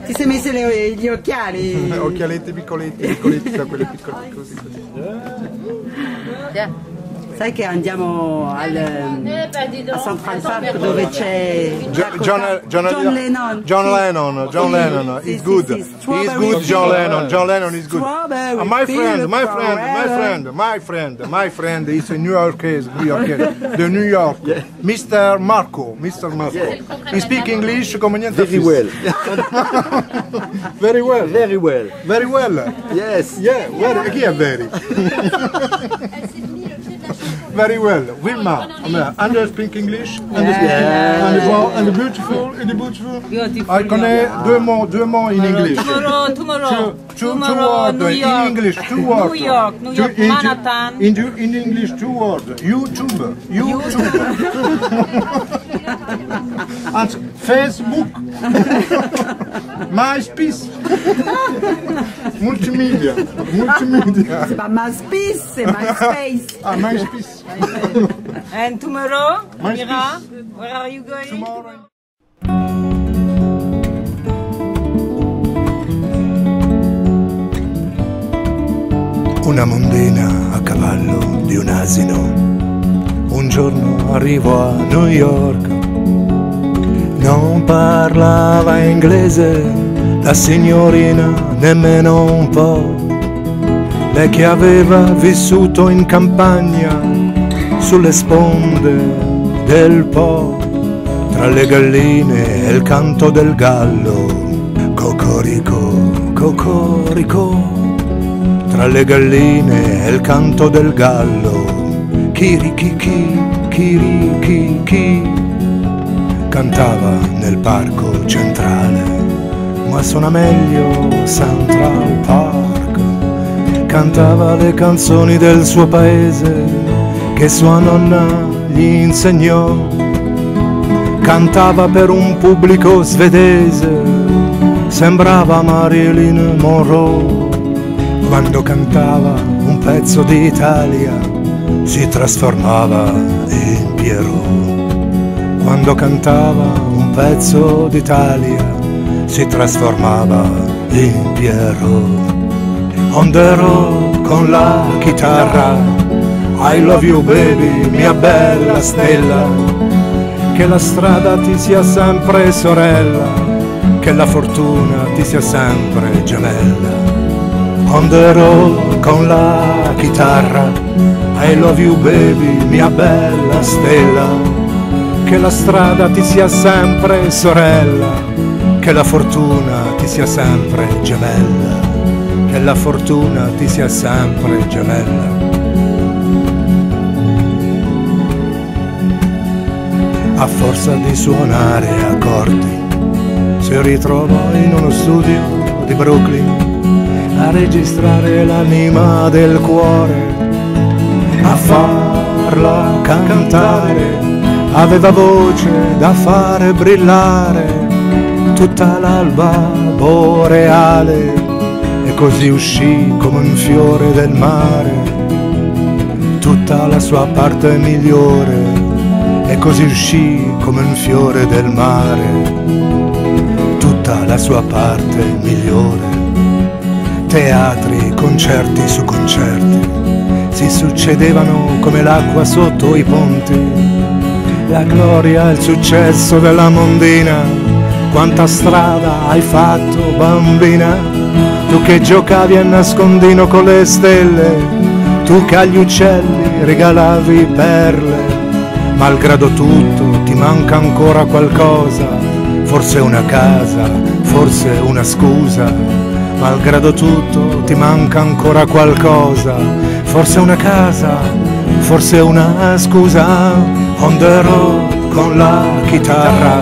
Ti sei messo gli occhiali? Occhialetti piccoletti, da quelle piccole così. Sai che andiamo a Central Park dove c'è John Lennon. John Lennon, he's good. He's good, John Lennon is good. My friend is a New Yorker, the New York. Mr. Marco. He speak English come niente. Very well. Very well. Very well. Very well. Yes. Yeah, chi è very? Very well. Wilma, speak English? And beautiful. I connais deux mots in English. Tomorrow, Two words New York. in English. 2 words. New York, Manhattan. In English 2 words. YouTube. And Facebook. MySpace. Multimedia. C'est pas MySpace, c'est MySpace. Ah, MySpace. And tomorrow, MySpace. Mira, where are you going? Tomorrow. Una mondina a cavallo di un asino. Un giorno arrivò a New York. Non parlava inglese la signorina nemmeno un po'. Lei che aveva vissuto in campagna sulle sponde del Po, tra le galline e il canto del gallo. Cocorico, cocorico. Tra le galline e il canto del gallo, chirichichi, chirichichi, cantava nel parco centrale, ma suona meglio Central Park. Cantava le canzoni del suo paese che sua nonna gli insegnò. Cantava per un pubblico svedese, sembrava Marilyn Monroe. Quando cantava un pezzo d'Italia si trasformava in Pierrot. Quando cantava un pezzo d'Italia si trasformava in Pierrot. On the road con la chitarra, I love you baby, mia bella stella. Che la strada ti sia sempre sorella, che la fortuna ti sia sempre gemella. On the road con la chitarra, I love you baby, mia bella stella. Che la strada ti sia sempre sorella, che la fortuna ti sia sempre gemella, che la fortuna ti sia sempre gemella. A forza di suonare accordi si ritrovò in uno studio di Brooklyn a registrare l'anima del cuore, a farla cantare, aveva voce da fare brillare tutta l'alba boreale, e così uscì come un fiore del mare tutta la sua parte migliore, e così uscì come un fiore del mare tutta la sua parte migliore. Teatri, concerti su concerti si succedevano come l'acqua sotto i ponti. La gloria, il successo della mondina. Quanta strada hai fatto, bambina? Tu che giocavi a nascondino con le stelle, tu che agli uccelli regalavi perle. Malgrado tutto ti manca ancora qualcosa, forse una casa, forse una scusa. Malgrado tutto ti manca ancora qualcosa, forse una casa, forse una scusa. On the road con la chitarra,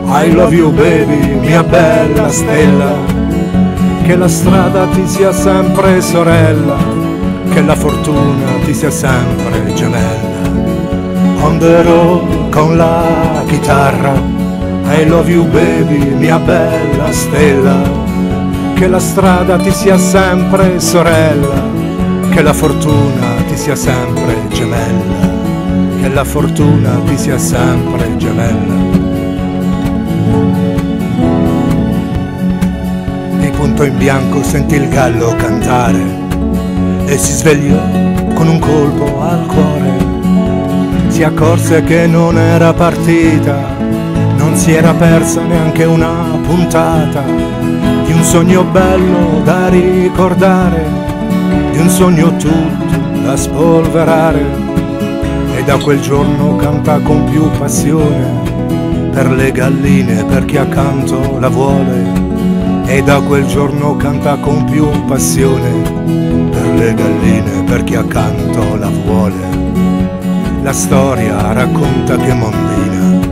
I love you baby, mia bella stella. Che la strada ti sia sempre sorella, che la fortuna ti sia sempre gemella. On the road con la chitarra, I love you baby, mia bella stella. Che la strada ti sia sempre sorella, che la fortuna ti sia sempre gemella, che la fortuna ti sia sempre gemella. punto in bianco sentì il gallo cantare e si svegliò con un colpo al cuore. Si accorse che non era partita, non si era persa neanche una puntata di un sogno bello da ricordare, di un sogno tutto da spolverare. E da quel giorno canta con più passione per le galline, per chi accanto la vuole. E da quel giorno canta con più passione per le galline, per chi accanto la vuole. La storia racconta che Mondina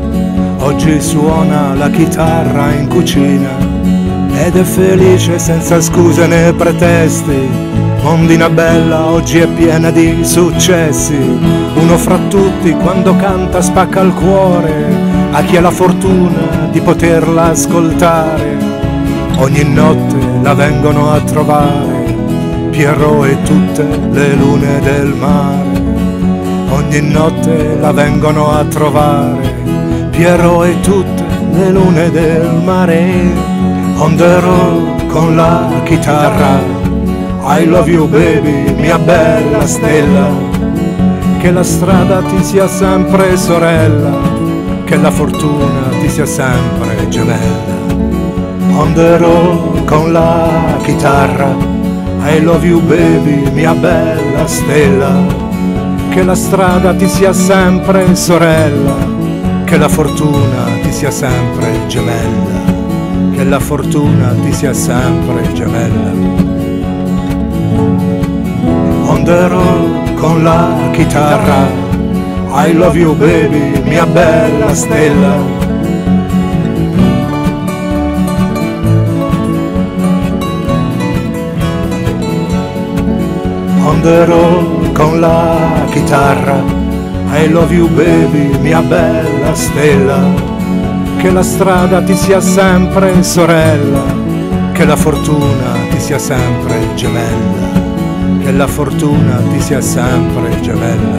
oggi suona la chitarra in cucina ed è felice senza scuse né pretesti. Mondina bella oggi è piena di successi, uno fra tutti quando canta spacca il cuore a chi ha la fortuna di poterla ascoltare. Ogni notte la vengono a trovare Pierrot e tutte le lune del mare. Ogni notte la vengono a trovare Pierrot e tutte le lune del mare. On the road con la chitarra, I love you baby, mia bella stella, che la strada ti sia sempre sorella, che la fortuna ti sia sempre gemella. On the road con la chitarra, I love you baby, mia bella stella, che la strada ti sia sempre sorella, che la fortuna ti sia sempre gemella, che la fortuna ti sia sempre gemella. On the road con la chitarra, I love you baby, mia bella stella. On the road con la chitarra, I love you baby, mia bella stella, che la strada ti sia sempre sorella, che la fortuna ti sia sempre gemella, che la fortuna ti sia sempre gemella.